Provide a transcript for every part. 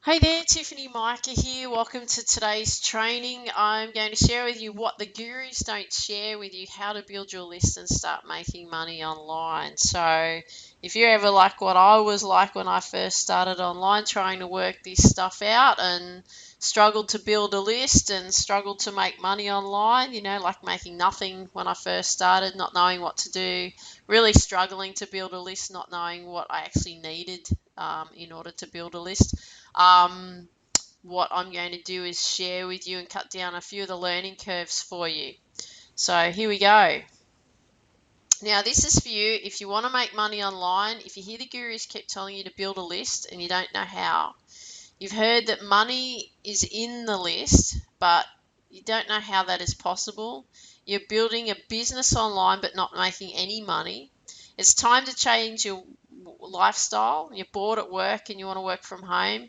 Hey there, Tiffany, Mika here. Welcome to today's training. I'm going to share with you what the gurus don't share with you, how to build your list and start making money online. So, if you're ever like what I was like when I first started online, trying to work this stuff out and struggled to build a list and struggled to make money online, like making nothing when I first started, not knowing what to do, really struggling to build a list, not knowing what I actually needed in order to build a list. Um, what I'm going to do is share with you and cut down a few of the learning curves for you. So here we go. Now, this is for you if you want to make money online. If you hear the gurus keep telling you to build a list and you don't know how, you've heard that money is in the list, but you don't know how that is possible. You're building a business online but not making any money. It's time to change your lifestyle. You're bored at work and you want to work from home.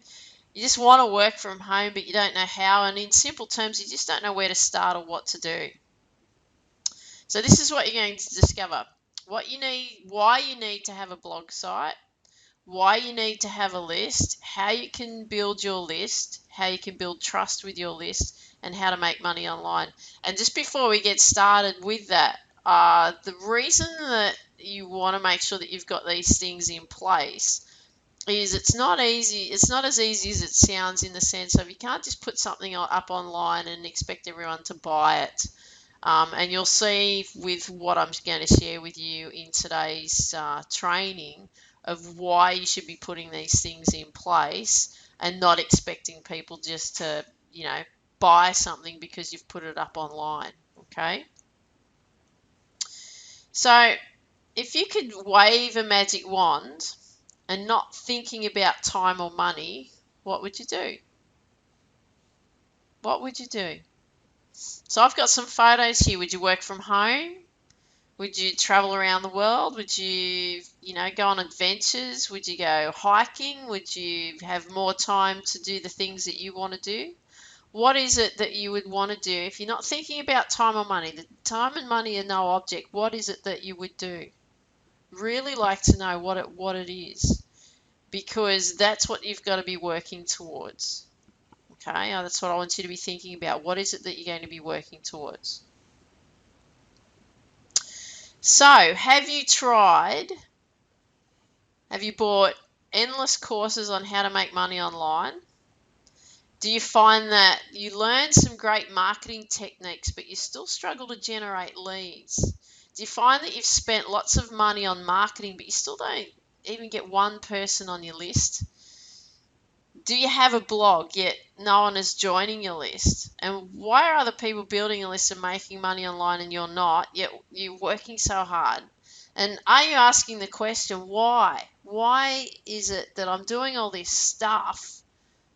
You just want to work from home, but you don't know how. And in simple terms, you just don't know where to start or what to do. So this is what you're going to discover. What you need, why you need to have a blog site, why you need to have a list, how you can build your list, how you can build trust with your list, and how to make money online. And just before we get started with that, the reason that you want to make sure that you've got these things in place is it's not easy. It's not as easy as it sounds in the sense of you can't just put something up online and expect everyone to buy it. And you'll see with what I'm going to share with you in today's training of why you should be putting these things in place and not expecting people just to, buy something because you've put it up online. Okay. So if you could wave a magic wand and not thinking about time or money, what would you do? What would you do? So I've got some photos here. Would you work from home? Would you travel around the world? Would you, go on adventures? Would you go hiking? Would you have more time to do the things that you want to do? What is it that you would want to do if you're not thinking about time or money? The time and money are no object. What is it that you would do? Really like to know what it is, because that's what you've got to be working towards. Okay, that's what I want you to be thinking about. What is it that you're going to be working towards? So, have you bought endless courses on how to make money online? Do you find that you learn some great marketing techniques, but you still struggle to generate leads? Do you find that you've spent lots of money on marketing, but you still don't even get one person on your list? Do you have a blog yet no one is joining your list? And why are other people building a list and making money online and you're not, yet you're working so hard? And are you asking the question, why? Why is it that I'm doing all this stuff,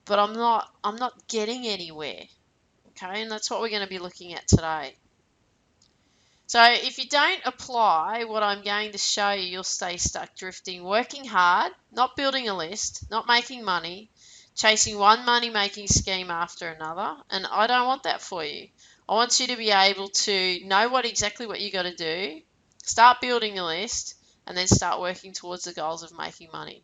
but I'm not getting anywhere? Okay, and that's what we're going to be looking at today. So if you don't apply what I'm going to show you, you'll stay stuck drifting, working hard, not building a list, not making money, chasing one money-making scheme after another, and I don't want that for you. I want you to be able to know exactly what you got to do, start building a list, and then start working towards the goals of making money.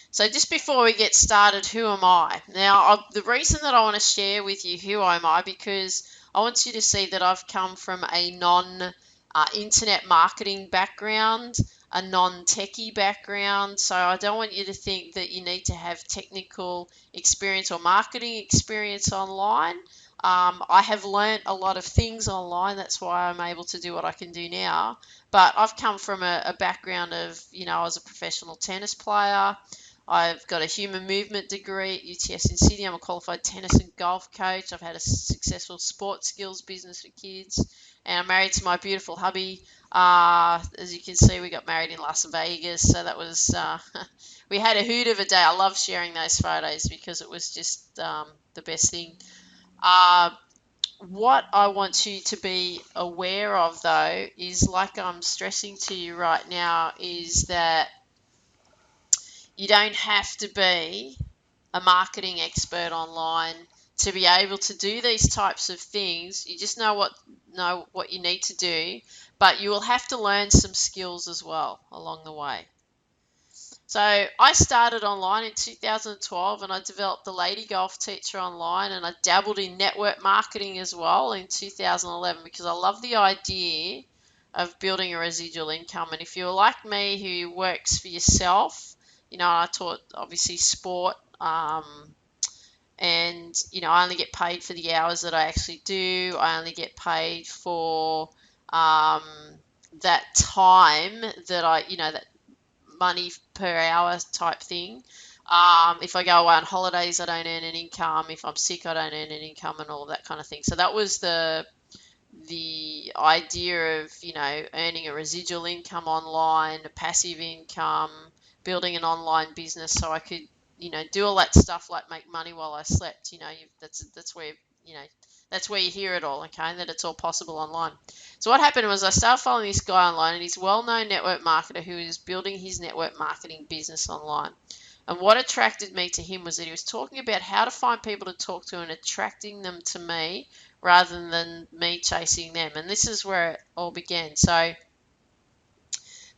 So just before we get started, who am I? Now, the reason that I want to share with you who am I, because I want you to see that I've come from a non-internet marketing background, a non-techie background. So I don't want you to think that you need to have technical experience or marketing experience online. I have learnt a lot of things online. That's why I'm able to do what I can do now. But I've come from a background of, I was a professional tennis player. I've got a human movement degree at UTS in Sydney. I'm a qualified tennis and golf coach. I've had a successful sports skills business for kids. And I'm married to my beautiful hubby. As you can see, we got married in Las Vegas. So that was, we had a hoot of a day. I love sharing those photos because it was just the best thing. What I want you to be aware of, though, is like I'm stressing to you right now, is that you don't have to be a marketing expert online to be able to do these types of things. You just know what you need to do, but you will have to learn some skills as well along the way. So I started online in 2012 and I developed the Lady Golf Teacher online, and I dabbled in network marketing as well in 2011 because I love the idea of building a residual income. And if you're like me who works for yourself, I taught obviously sport, and I only get paid for the hours that I actually do. I only get paid for um, that time that that money per hour type thing. If I go away on holidays, I don't earn an income. If I'm sick, I don't earn an income, and all of that kind of thing. So that was the idea of earning a residual income online, a passive income, building an online business, so I could do all that stuff like make money while I slept. That's where that's where you hear it all, okay, that it's all possible online. So what happened was I started following this guy online, and he's a well-known network marketer who is building his network marketing business online. And what attracted me to him was that he was talking about how to find people to talk to and attracting them to me rather than me chasing them. And this is where it all began.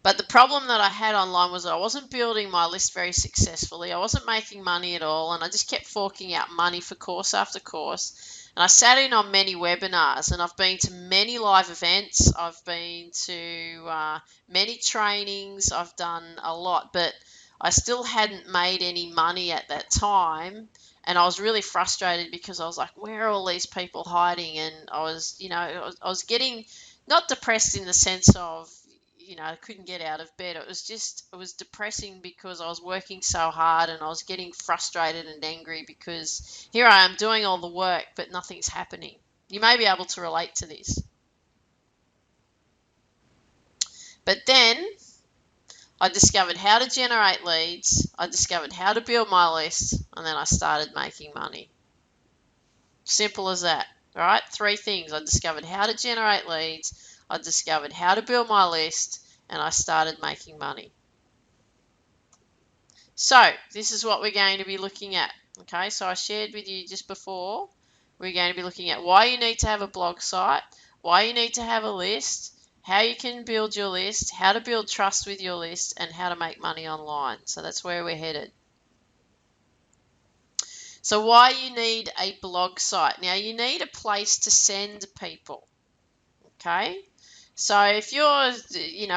But the problem that I had online was that I wasn't building my list very successfully. I wasn't making money at all, and I just kept forking out money for course after course. And I sat in on many webinars, and I've been to many live events. I've been to many trainings. I've done a lot, but I still hadn't made any money at that time. And I was really frustrated because I was like, where are all these people hiding? And I was getting not depressed in the sense of I couldn't get out of bed. It was depressing because I was working so hard and I was getting frustrated and angry because here I am doing all the work, but nothing's happening. You may be able to relate to this. But then I discovered how to generate leads, I discovered how to build my list, and then I started making money. Simple as that. All right, 3 things. I discovered how to generate leads, I discovered how to build my list, and I started making money. So this is what we're going to be looking at. Okay, so I shared with you just before, we're going to be looking at why you need to have a blog site, why you need to have a list, how you can build your list, how to build trust with your list, and how to make money online. So that's where we're headed. So why you need a blog site. Now you need a place to send people. Okay, so if you're,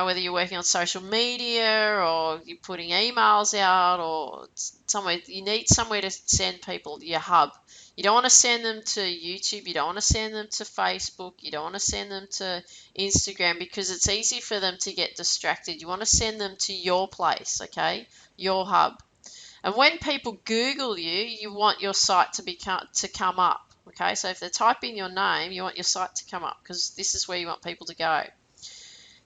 whether you're working on social media or you're putting emails out or somewhere, you need somewhere to send people, your hub. You don't want to send them to YouTube. You don't want to send them to Facebook. You don't want to send them to Instagram because it's easy for them to get distracted. You want to send them to your place, okay, your hub. And when people Google you, you want your site to come up. Okay, so if they type in your name, you want your site to come up because this is where you want people to go.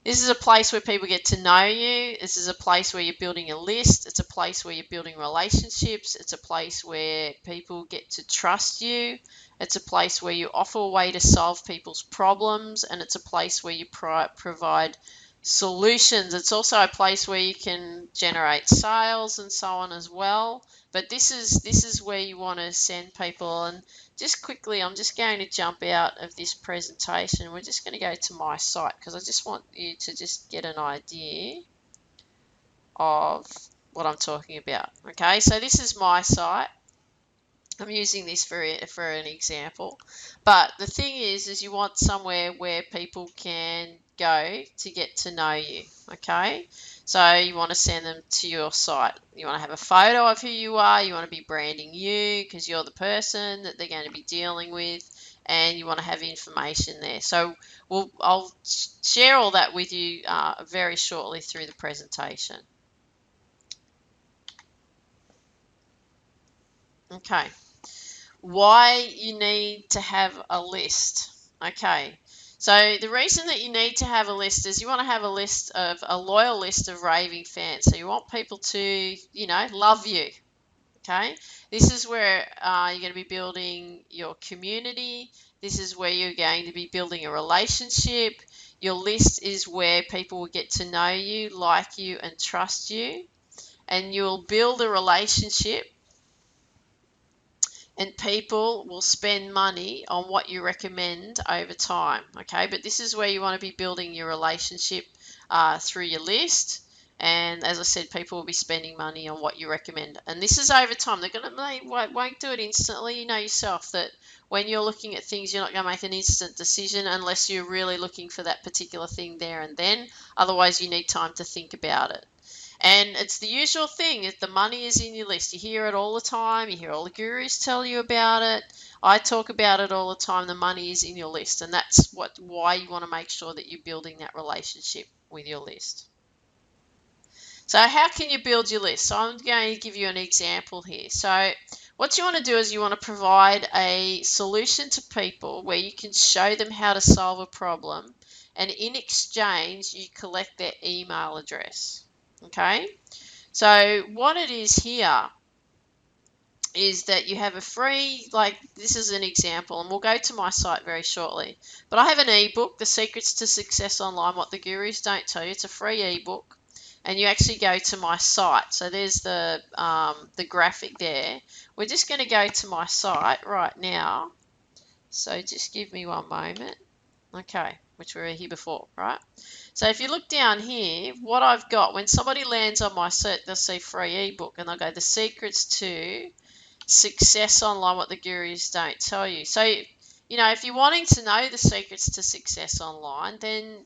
This is a place where people get to know you. This is a place where you're building a list. It's a place where you're building relationships. It's a place where people get to trust you. It's a place where you offer a way to solve people's problems, and it's a place where you provide solutions. It's also a place where you can generate sales and so on as well. But this is where you want to send people. And just quickly, I'm just going to jump out of this presentation. We're just going to go to my site because I just want you to just get an idea of what I'm talking about. Okay, so this is my site. I'm using this for an example, but the thing is you want somewhere where people can go to get to know you. Okay, so you want to send them to your site. You want to have a photo of who you are. You want to be branding you because you're the person that they're going to be dealing with, and you want to have information there. So I'll share all that with you very shortly through the presentation. Okay. Why you need to have a list. Okay, so the reason that you need to have a list is you want to have a loyal list of raving fans. So you want people to, love you. Okay, this is where you're going to be building your community. This is where you're going to be building a relationship. Your list is where people will get to know you, like you, and trust you. And you'll build a relationship, and people will spend money on what you recommend over time. Okay, but this is where you want to be building your relationship through your list, And as I said, people will be spending money on what you recommend. And this is over time. They won't do it instantly. You know yourself that when you're looking at things, you're not going to make an instant decision unless you're really looking for that particular thing there and then. Otherwise, you need time to think about it. And it's the usual thing. If the money is in your list, you hear it all the time. You hear all the gurus tell you about it. I talk about it all the time. The money is in your list, and that's why you want to make sure that you're building that relationship with your list. So how can you build your list? So I'm going to give you an example here. So what you want to do is you want to provide a solution to people where you can show them how to solve a problem, and in exchange you collect their email address. Okay? So what it is here is that you have a free, like this is an example, and we'll go to my site very shortly. But I have an ebook, The Secrets to Success Online, What the Gurus Don't Tell You. It's a free ebook, and you actually go to my site. So there's the graphic there. We're just going to go to my site right now. So just give me one moment. Okay, which we were here before, right? So if you look down here, what I've got, when somebody lands on my site, they'll see free ebook, and they'll go, The Secrets to Success Online, What the Gurus Don't Tell You. So, you know, if you're wanting to know the secrets to success online, then,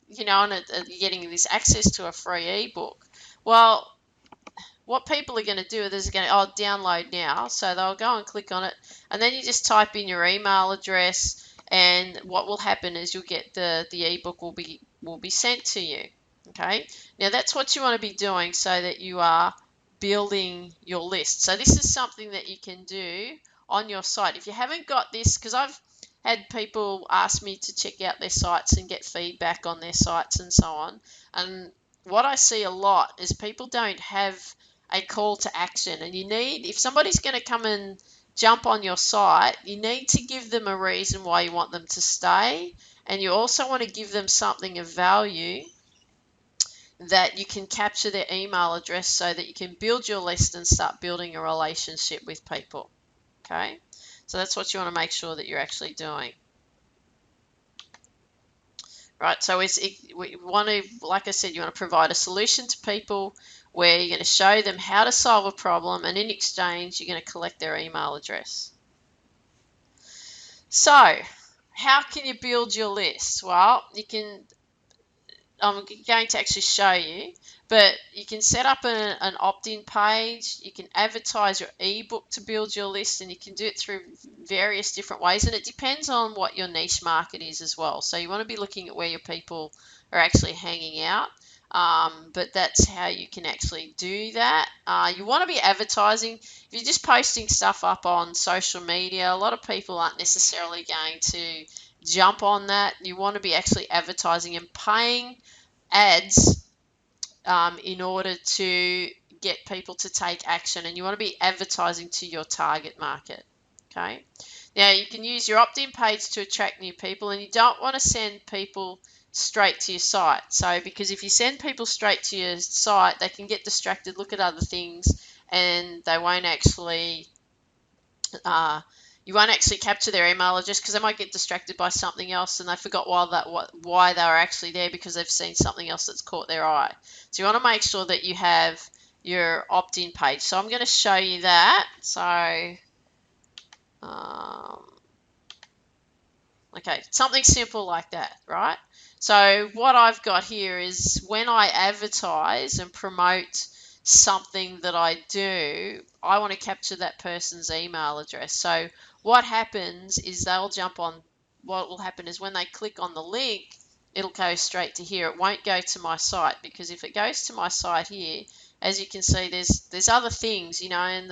you know, and you're getting this access to a free ebook. Well, what people are going to do is going to, download now. So they'll go and click on it, and then you just type in your email address, and what will happen is you'll get the ebook will be sent to you. Okay. Now that's what you want to be doing so that you are building your list. So this is something that you can do on your site. If you haven't got this, because I've had people ask me to check out their sites and get feedback on their sites and so on. And what I see a lot is people don't have a call to action. And you need, if somebody's going to come and jump on your site, you need to give them a reason why you want them to stay. And you also want to give them something of value that you can capture their email address so that you can build your list and start building a relationship with people. Okay, so that's what you want to make sure that you're actually doing. Right, so we want to, like I said, you want to provide a solution to people where you're going to show them how to solve a problem, and in exchange, you're going to collect their email address. So, how can you build your list? Well, you can, I'm going to actually show you, but you can set up an opt-in page. You can advertise your ebook to build your list, and you can do it through various different ways, and it depends on what your niche market is as well. So you want to be looking at where your people are actually hanging out, but that's how you can actually do that. You want to be advertising. If you're just posting stuff up on social media, a lot of people aren't necessarily going to jump on that. You want to be actually advertising and paying ads in order to get people to take action, and you want to be advertising to your target market. Okay, now you can use your opt-in page to attract new people, and you don't want to send people straight to your site. So because if you send people straight to your site, they can get distracted, look at other things, and they won't actually you won't actually capture their email address because they might get distracted by something else, and they forgot why they were actually there because they've seen something else that's caught their eye. So you want to make sure that you have your opt-in page. So I'm going to show you that. So okay, something simple like that, right? So what I've got here is when I advertise and promote something that I do, I want to capture that person's email address. So what happens is they'll jump on, what will happen is when they click on the link, it'll go straight to here. It won't go to my site, because if it goes to my site here, as you can see, there's other things, you know, and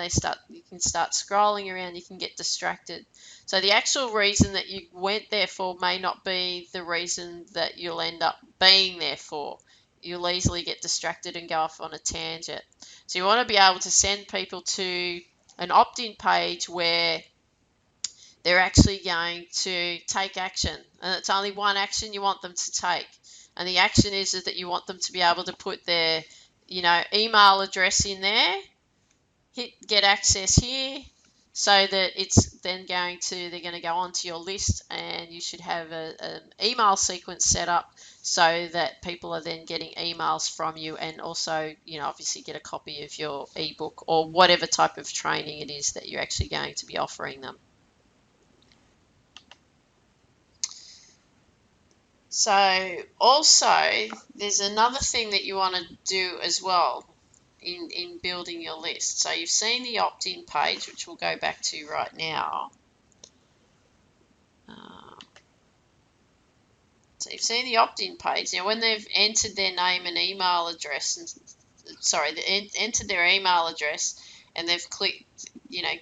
you can start scrolling around, you can get distracted. So the actual reason that you went there for may not be the reason that you'll end up being there for. You'll easily get distracted and go off on a tangent. So you want to be able to send people to an opt-in page where they're actually going to take action. And it's only one action you want them to take. And the action is that you want them to be able to put their, email address in there, hit get access here, so that it's then they're going to go onto your list, and you should have an email sequence set up so that people are then getting emails from you, and also, obviously get a copy of your ebook or whatever type of training it is that you're actually going to be offering them. So also, there's another thing that you want to do as well in building your list. So you've seen the opt-in page, which we'll go back to right now. So you've seen the opt-in page. Now, when they've entered their name and email address, they entered their email address and they've clicked,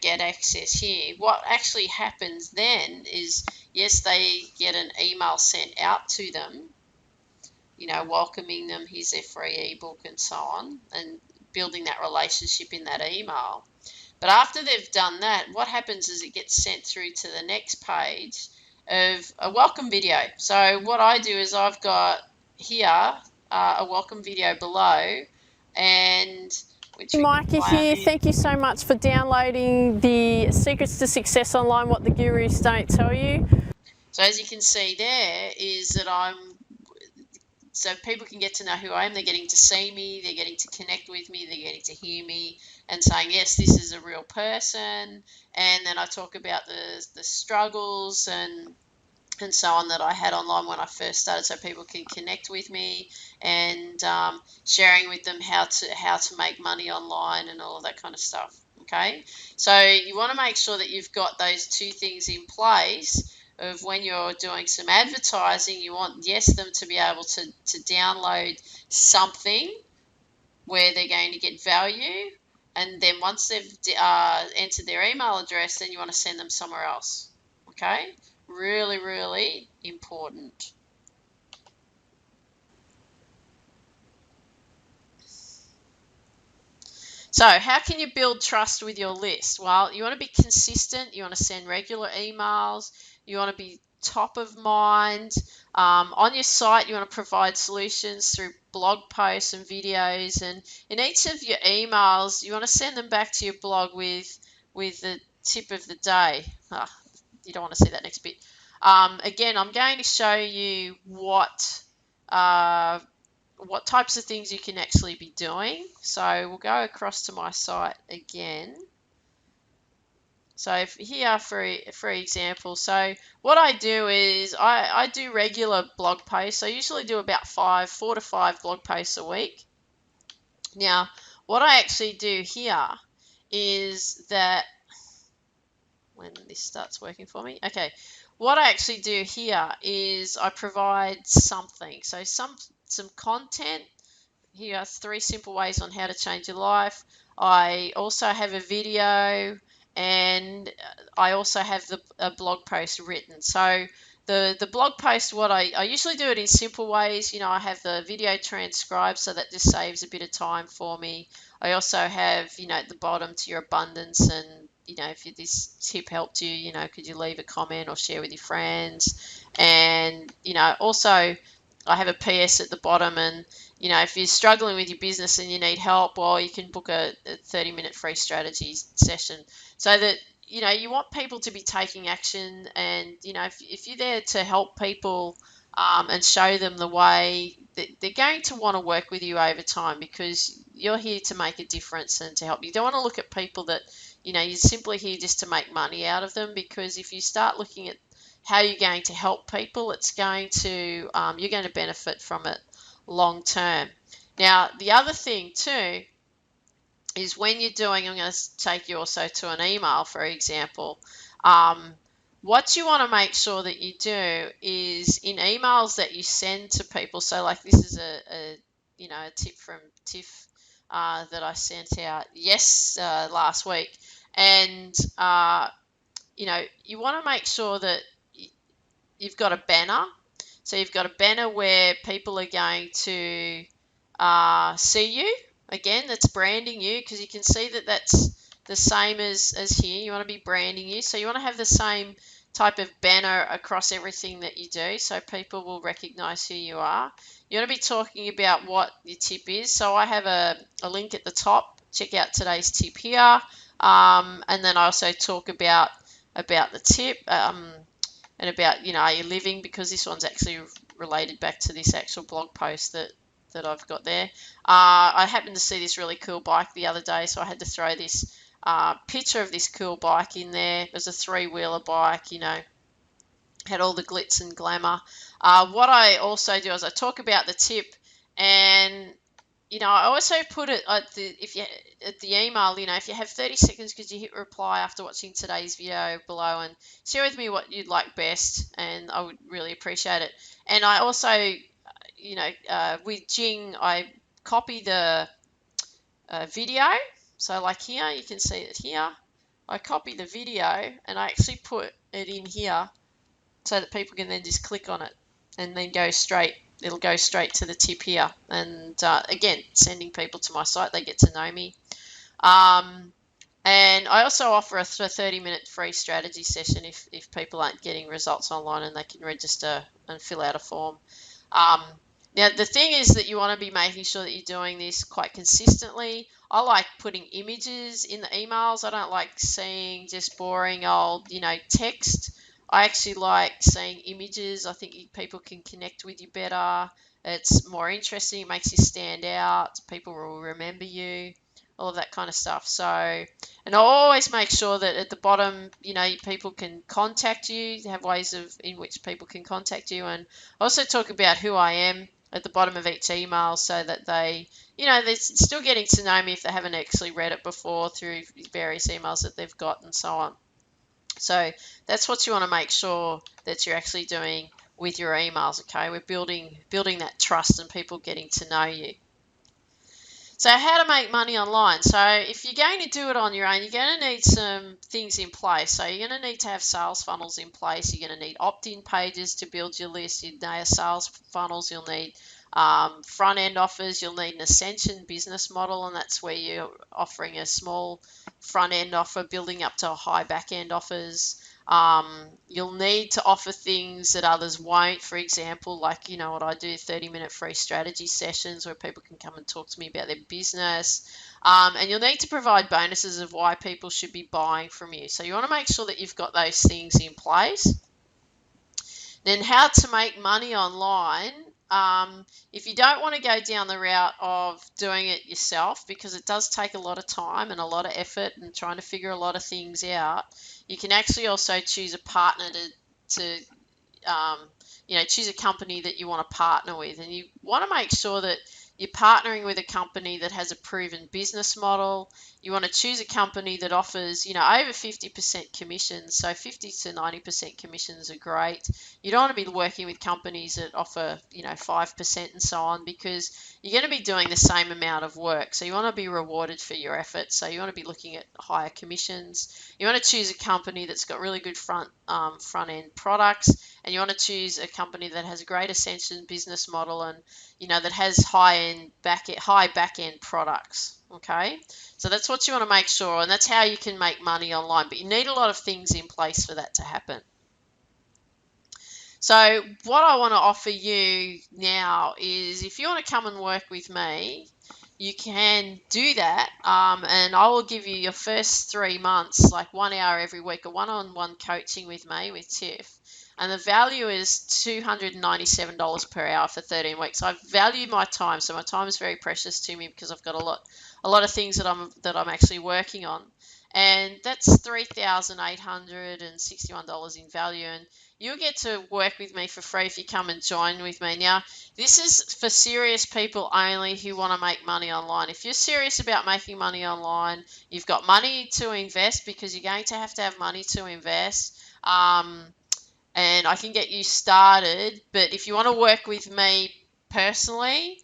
get access here, what actually happens then is, yes, they get an email sent out to them, welcoming them, here's their free ebook and so on, and building that relationship in that email. But after they've done that, what happens is it gets sent through to the next page of a welcome video. So what I do is I've got here a welcome video below, and which Mika here. Thank you so much for downloading the Secrets to Success Online, What the Gurus Don't Tell You. So as you can see there is that so people can get to know who I am. They're getting to see me, they're getting to connect with me, they're getting to hear me and saying, yes, this is a real person. And then I talk about the struggles and so on that I had online when I first started, so people can connect with me, and sharing with them how to make money online and all of that kind of stuff. Okay, so you want to make sure that you've got those two things in place. Of when you're doing some advertising, you want them to be able to download something where they're going to get value, and then once they've entered their email address, then you want to send them somewhere else. Okay, really, really important. So how can you build trust with your list? Well, you want to be consistent. You want to send regular emails. You want to be top of mind. On your site, you want to provide solutions through blog posts and videos. And in each of your emails, you want to send them back to your blog with the tip of the day. You don't want to see that next bit. Again, I'm going to show you what types of things you can actually be doing. So we'll go across to my site again. So here, for example, so what I do is I do regular blog posts. I usually do about 4 to 5 blog posts a week. Now, what I actually do here is that, when this starts working for me, okay, what I actually do here is I provide something. So some content. Here are 3 simple ways on how to change your life. I also have a video, and I also have a blog post written. So the blog post, what I usually do it in simple ways. I have the video transcribed, so that just saves a bit of time for me. I also have, at the bottom, to your abundance, and if this tip helped you, could you leave a comment or share with your friends? And also I have a PS at the bottom, and if you're struggling with your business and you need help, well, you can book a 30-minute free strategy session, so that you want people to be taking action. And if you're there to help people and show them the way, that they're going to want to work with you over time, because you're here to make a difference and to help. You don't want to look at people that you're simply here just to make money out of them, because if you start looking at how you're going to help people, it's going to you're going to benefit from it long term. Now, the other thing too is, when you're doing, I'm going to take you also to an email, for example. What you want to make sure that you do is, in emails that you send to people, so like this is a tip from Tiff that I sent out last week, and you want to make sure that you've got a banner. So you've got a banner where people are going to see you. Again, that's branding you, because you can see that that's the same as here. You want to be branding you. So you want to have the same type of banner across everything that you do, so people will recognize who you are. You want to be talking about what your tip is. So I have a link at the top. Check out today's tip here. And then I also talk about the tip, and about, are you living, because this one's actually related back to this actual blog post that I've got there. I happened to see this really cool bike the other day, so I had to throw this picture of this cool bike in there. It was a three-wheeler bike, had all the glitz and glamour. What I also do is I talk about the tip, and I also put it at the email. If you have 30 seconds, could you hit reply after watching today's video below and share with me what you'd like best, and I would really appreciate it. And I also, with Jing, I copy the video. So like here, you can see it here. I copy the video and I actually put it in here so that people can then just click on it and then it'll go straight to the tip here. And again, sending people to my site, they get to know me. And I also offer a 30-minute free strategy session if people aren't getting results online, and they can register and fill out a form. Um, Now, the thing is that you want to be making sure that you're doing this quite consistently. I like putting images in the emails. I don't like seeing just boring old, text. I actually like seeing images. I think people can connect with you better. It's more interesting. It makes you stand out. People will remember you, all of that kind of stuff. So, and I always make sure that at the bottom, people can contact you, have ways in which people can contact you. And I also talk about who I am at the bottom of each email, so that they're still getting to know me if they haven't actually read it before through various emails that they've got and so on. So that's what you want to make sure that you're actually doing with your emails. Okay, we're building that trust and people getting to know you. So how to make money online. So if you're going to do it on your own, you're going to need some things in place. So you're going to need to have sales funnels in place. You're going to need opt-in pages to build your list. You need sales funnels. You'll need front-end offers. You'll need an ascension business model, and that's where you're offering a small front-end offer building up to high back-end offers. You'll need to offer things that others won't. For example, like what I do, 30-minute free strategy sessions where people can come and talk to me about their business. And you'll need to provide bonuses of why people should be buying from you. So you want to make sure that you've got those things in place. Then how to make money online. If you don't want to go down the route of doing it yourself, because it does take a lot of time and a lot of effort and trying to figure a lot of things out, you can actually also choose a partner to choose a company that you want to partner with. And you want to make sure that you're partnering with a company that has a proven business model. You want to choose a company that offers, over 50% commissions. So 50 to 90% commissions are great. You don't want to be working with companies that offer, 5% and so on, because you're going to be doing the same amount of work. So you want to be rewarded for your efforts. So you want to be looking at higher commissions. You want to choose a company that's got really good front end products, and you want to choose a company that has a great ascension business model, and that has high back end products. Okay, so that's what you want to make sure, and that's how you can make money online. But you need a lot of things in place for that to happen. So what I want to offer you now is, if you want to come and work with me, you can do that, and I will give you your first 3 months, like 1 hour every week, a one-on-one coaching with me, with Tiff. And the value is $297 per hour for 13 weeks. I value my time, so my time is very precious to me, because I've got a lot of things that I'm actually working on, and that's $3,861 in value. And you'll get to work with me for free if you come and join with me. Now, this is for serious people only who want to make money online. If you're serious about making money online, you've got money to invest, because you're going to have money to invest. And I can get you started. But if you want to work with me personally,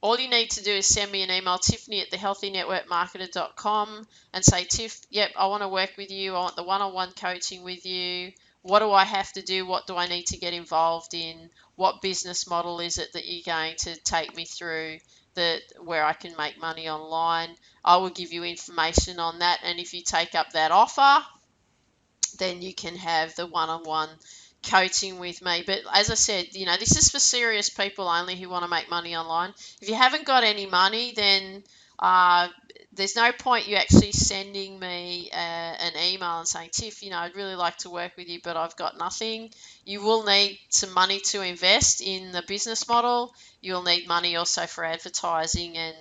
all you need to do is send me an email, tiffany@thehealthynetworkmarketer.com, and say, Tiff, yep, I want to work with you. I want the one-on-one coaching with you. What do I have to do? What do I need to get involved in? What business model is it that you're going to take me through where I can make money online? I will give you information on that. And if you take up that offer, then you can have the one-on-one coaching with me. But as I said, this is for serious people only who want to make money online. If you haven't got any money, then there's no point you actually sending me an email and saying, Tiff, I'd really like to work with you, but I've got nothing. You will need some money to invest in the business model. You'll need money also for advertising, and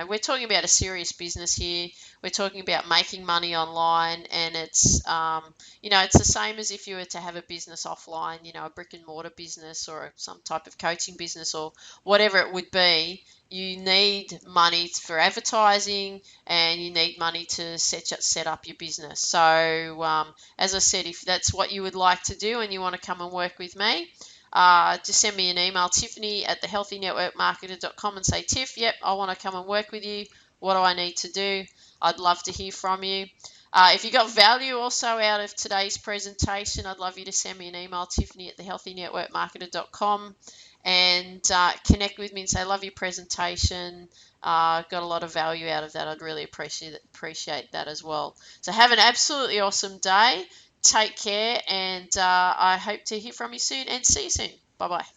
we're talking about a serious business here. We're talking about making money online, and it's the same as if you were to have a business offline, a brick and mortar business or some type of coaching business or whatever it would be. You need money for advertising, and you need money to set up your business. So, as I said, if that's what you would like to do and you want to come and work with me, just send me an email, Tiffany at thehealthynetworkmarketer.com, and say, Tiff, yep, I want to come and work with you. What do I need to do? I'd love to hear from you. If you got value also out of today's presentation, I'd love you to send me an email, Tiffany at thehealthynetworkmarketer.com, and connect with me and say, I love your presentation. Got a lot of value out of that. I'd really appreciate that as well. So have an absolutely awesome day. Take care, and I hope to hear from you soon and see you soon. Bye bye.